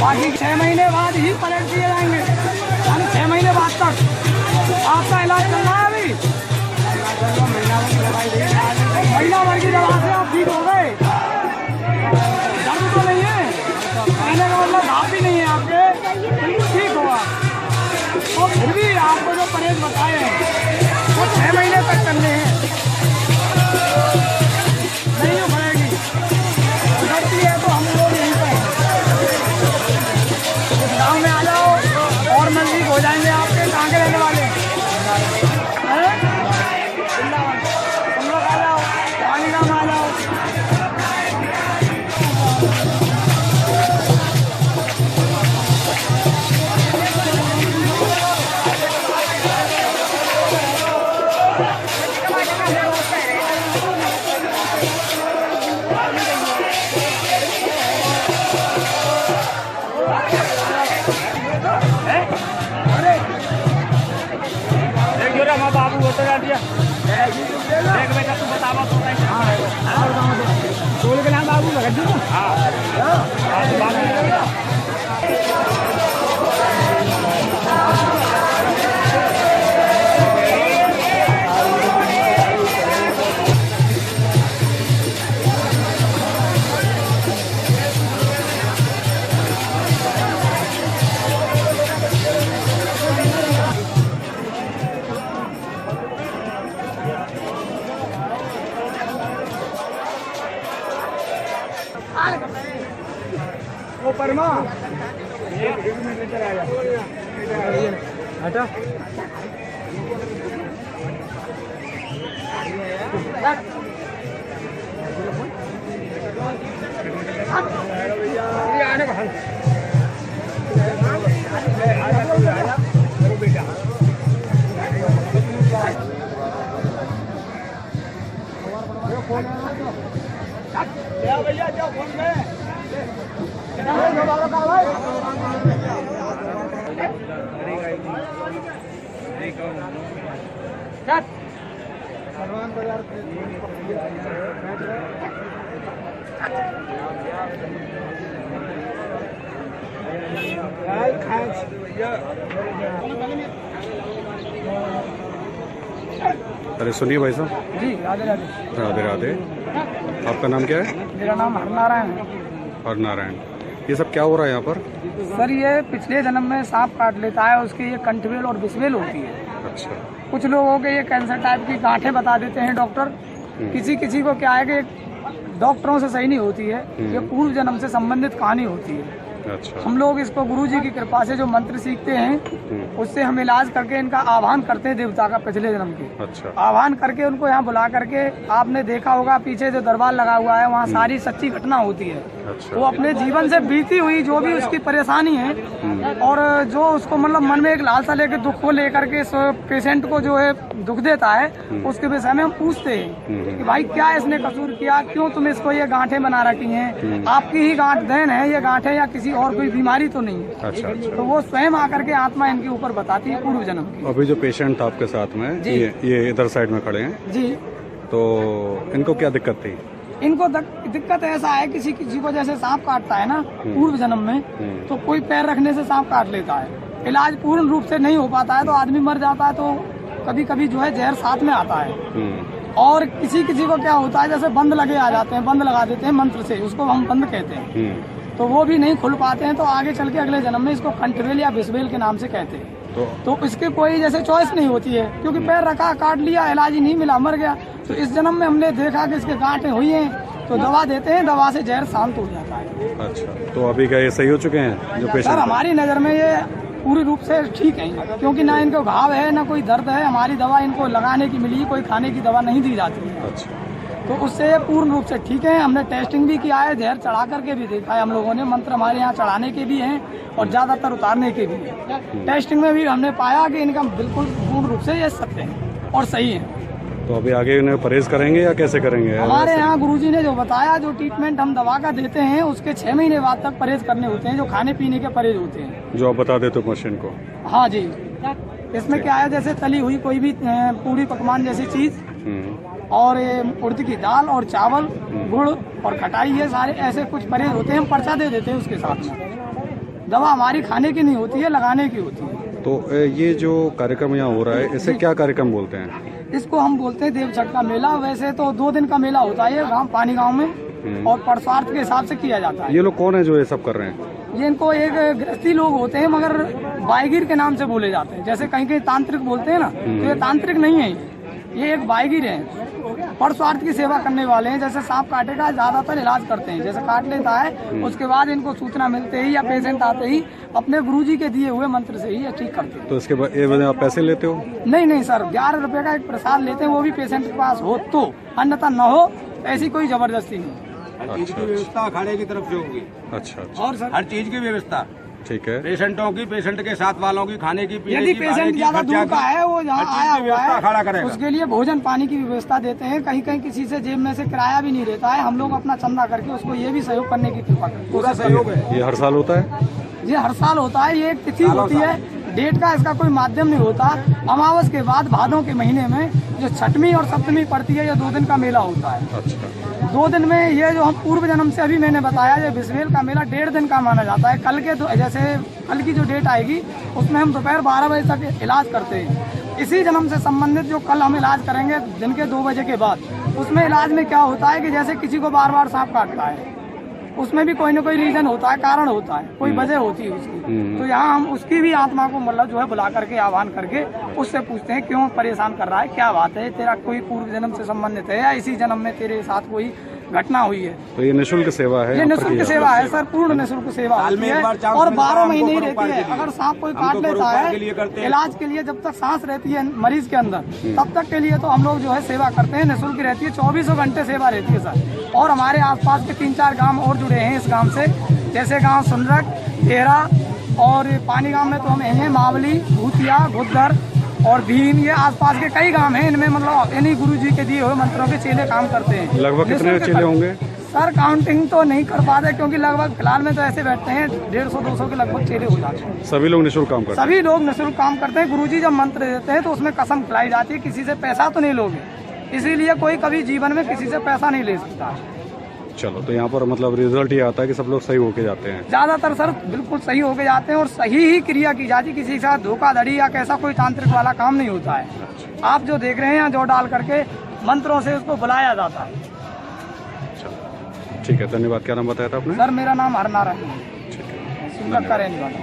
बाकी 6 महीने बाद ही पलट दिए जाएंगे, यानी 6 महीने बाद तक आपका इलाज चल रहा है। अभी महीना भर की दवा से आप ठीक हो गए, दर्द तो नहीं है, कहने का मतलब घाव भी नहीं है आपके, बिल्कुल ठीक होगा। और फिर भी आपको जो परहेज बताए हैं वो 6 महीने तक करने हैं, नहीं उखड़ेगी, उखड़ती है तो हम लोग यहीं पर इस गाँव में आ जाओ और नजदीक हो जाएंगे आपके। कहाँ के रहने वाले हैं? तुम लोग आ जाओ, पानी गाँव आ जाओ। बाबू वो तो दिया देख बेटा, तू बतावा तो के नाम बाबू लगा दी। वो परमा इधर आ जा, हटा भैया जाओ फोन में। अरे सुनिए भाई साहब जी, राधे राधे। राधे राधे। आपका नाम क्या है? मेरा नाम हरनारायण है। हरनारायण। ये सब क्या हो रहा है यहाँ पर? सर ये पिछले जन्म में सांप काट लेता है, उसकी ये कंठवेल और बिस्वेल होती है। अच्छा। कुछ लोगों के ये कैंसर टाइप की गांठें बता देते हैं डॉक्टर, किसी किसी को क्या है कि डॉक्टरों से सही नहीं होती है, ये पूर्व जन्म से संबंधित कहानी होती है। अच्छा। हम लोग इसको गुरुजी की कृपा से जो मंत्र सीखते हैं उससे हम इलाज करके इनका आह्वान करते हैं देवता का पिछले जन्म के। अच्छा। आह्वान करके उनको यहाँ बुला करके, आपने देखा होगा पीछे जो दरबार लगा हुआ है वहाँ सारी सच्ची घटना होती है। अच्छा। वो अपने जीवन से बीती हुई जो भी उसकी परेशानी है और जो उसको मतलब मन में एक लालसा लेके दुख को लेकर के पेशेंट को जो है दुख देता है, उसके विषय में हम पूछते हैं कि भाई क्या इसने कसूर किया, क्यों तुम इसको ये गांठें बना रखी हैं, आपकी ही गांठ देन है ये गांठें या किसी और कोई बीमारी तो नहीं है। अच्छा। तो वो स्वयं आकर के आत्मा इनके ऊपर बताती है पूर्व जन्म की। अभी जो पेशेंट था आपके साथ में, ये इधर साइड में खड़े हैं जी, तो इनको क्या दिक्कत थी? इनको दिक्कत ऐसा है, किसी किसी को जैसे सांप काटता है ना पूर्व जन्म में, तो कोई पैर रखने से सांप काट लेता है, इलाज पूर्ण रूप से नहीं हो पाता है तो आदमी मर जाता है, तो कभी कभी जो है जहर साथ में आता है। और किसी किसी को क्या होता है जैसे बंद लगे आ जाते हैं, बंद लगा देते हैं मंत्र से, उसको हम बंद कहते हैं, तो वो भी नहीं खुल पाते हैं, तो आगे चल के अगले जन्म में इसको कंठवेल या बिस्वेल के नाम से कहते हैं। तो इसके कोई जैसे चॉइस नहीं होती है, क्योंकि पैर रखा, काट लिया, इलाज ही नहीं मिला, मर गया। तो इस जन्म में हमने देखा कि इसके गांठें हुई हैं, तो दवा देते हैं, दवा से जहर शांत हो जाता है। अच्छा। तो अभी क्या ये सही हो चुके हैं जो पेशेंट? सर हमारी नज़र में ये पूरी रूप से ठीक है, क्योंकि ना इनको घाव है ना कोई दर्द है, हमारी दवा इनको लगाने की मिली, कोई खाने की दवा नहीं दी जाती है। अच्छा। तो उससे पूर्ण रूप से ठीक है। हमने टेस्टिंग भी किया है, जहर चढ़ा करके भी देखा है हम लोगों ने, मंत्र हमारे यहाँ चढ़ाने के भी हैं और ज्यादातर उतारने के भी हैं। टेस्टिंग में भी हमने पाया कि इनका बिल्कुल पूर्ण रूप से ये सत्य है और सही है। तो अभी आगे इन्हें परहेज करेंगे या कैसे करेंगे? हमारे यहाँ गुरुजी ने जो बताया, जो ट्रीटमेंट हम दवा का देते हैं उसके 6 महीने बाद तक परहेज करने होते हैं, जो खाने पीने के परहेज होते हैं, जो आप बता देते हो मशीन को। हाँ जी। इसमें क्या है, जैसे तली हुई कोई भी पूरी पकवान जैसी चीज, और उड़द की दाल और चावल, गुड़ और खटाई, ये सारे ऐसे कुछ परहेज होते हैं, हम पर्चा दे देते हैं उसके साथ में। दवा हमारी खाने की नहीं होती है, लगाने की होती है। तो ये जो कार्यक्रम यहाँ हो रहा है, इसे क्या कार्यक्रम बोलते हैं? इसको हम बोलते हैं देवछठ का मेला। वैसे तो 2 दिन का मेला होता है ये गाँव पानी गाँव में, और परस्वार्थ के हिसाब से किया जाता है। ये लोग कौन है जो ये सब कर रहे हैं? ये इनको एक गृहस्थी लोग होते हैं, मगर बाईगिर के नाम से बोले जाते हैं। जैसे कहीं कहीं तांत्रिक बोलते हैं ना, तो ये तांत्रिक नहीं है, ये एक बाईगिर है। परस्वार्थ की सेवा करने वाले हैं। जैसे सांप काटेगा ज्यादातर इलाज करते हैं, जैसे काट लेता है उसके बाद इनको सूचना मिलते ही या पेशेंट आते ही अपने गुरुजी के दिए हुए मंत्र से ही ये ठीक करते हैं। तो इसके बाद ये वजह आप पैसे लेते हो? नहीं सर, 11 रुपए का एक प्रसाद लेते हैं, वो भी पेशेंट के पास हो तो, अन्यथा न हो ऐसी कोई जबरदस्ती नहीं। हर चीज की व्यवस्था अखाड़े की तरफ से होगी। अच्छा। और सर हर चीज की व्यवस्था, ठीक है। पेशेंटों की, पेशेंट के साथ वालों की, खाने की, पीने यदि की, पेशेंट ज्यादा दूर का है, वो यहाँ आया हुआ अखाड़ा है, करेगा। उसके लिए भोजन पानी की व्यवस्था देते हैं। कहीं कहीं किसी से जेब में से किराया भी नहीं रहता है, हम लोग अपना चंदा करके उसको ये भी सहयोग करने की कृपा करते हैं। पूरा सहयोग है। ये हर साल होता है? ये हर साल होता है। ये एक तिथि होती है, डेट का इसका कोई माध्यम नहीं होता। अमावस के बाद भादों के महीने में जो छठवीं और सप्तमी पड़ती है, ये 2 दिन का मेला होता है। अच्छा। 2 दिन में ये जो हम पूर्व जन्म से अभी मैंने बताया, ये बिस्वेल का मेला 1.5 दिन का माना जाता है। जैसे कल की जो डेट आएगी उसमें हम दोपहर 12 बजे तक इलाज करते हैं। इसी जन्म से संबंधित जो कल हम इलाज करेंगे दिन के 2 बजे के बाद, उसमें इलाज में क्या होता है कि जैसे किसी को बार बार सांप काटता है, उसमें भी कोई ना कोई रीजन होता है, कारण होता है, कोई वजह होती है उसकी। तो यहाँ हम उसकी भी आत्मा को मतलब जो है बुला करके, आह्वान करके उससे पूछते हैं क्यों परेशान कर रहा है, क्या बात है, तेरा कोई पूर्व जन्म से संबंधित है या इसी जन्म में तेरे साथ कोई घटना हुई है। तो ये निःशुल्क सेवा है? ये निःशुल्क सेवा है सर, पूर्ण निःशुल्क सेवा होती है, और 12 महीने ही रहती है। अगर सांप कोई काट लेता है, इलाज के लिए जब तक सांस रहती है मरीज के अंदर, तब तक के लिए तो हम लोग जो है सेवा करते हैं, निःशुल्क रहती है, 24 घंटे सेवा रहती है सर। और हमारे आसपास के 3-4 गांव और जुड़े हैं इस गांव से, जैसे गांव सुनरक, तेरा, और पानी गांव में तो हम हैं मावली, भूतिया, घुद्दर और भीम। ये आसपास के कई गांव हैं, इनमें मतलब इन्हीं गुरु जी के दिए हुए मंत्रों के चेले काम करते हैं। लगभग कितने चेले होंगे सर? काउंटिंग तो नहीं कर पाते, क्योंकि लगभग फिलहाल में तो ऐसे बैठते हैं 150-200 के लगभग चेले हो जाते हैं। सभी लोग निःशुल्क काम करते हैं? सभी लोग निःशुल्क काम करते हैं। गुरुजी जब मंत्र देते हैं तो उसमें कसम खिलाई जाती है, किसी से पैसा तो नहीं लोगे, इसीलिए कोई कभी जीवन में किसी से पैसा नहीं ले सकता। चलो, तो यहाँ पर मतलब रिजल्ट ये आता है कि सब लोग सही होके जाते हैं? ज्यादातर सर बिल्कुल सही होके जाते हैं, और सही ही क्रिया की जाती है, किसी के साथ धोखाधड़ी या कैसा कोई तांत्रिक वाला काम नहीं होता है। आप जो देख रहे हैं, जो डाल करके मंत्रों से उसको बुलाया जाता है। ठीक है, धन्यवाद। क्या नाम बताया था आपने? सर मेरा नाम हरनारायण है, ठीक है, सुनरक का रहने वाला।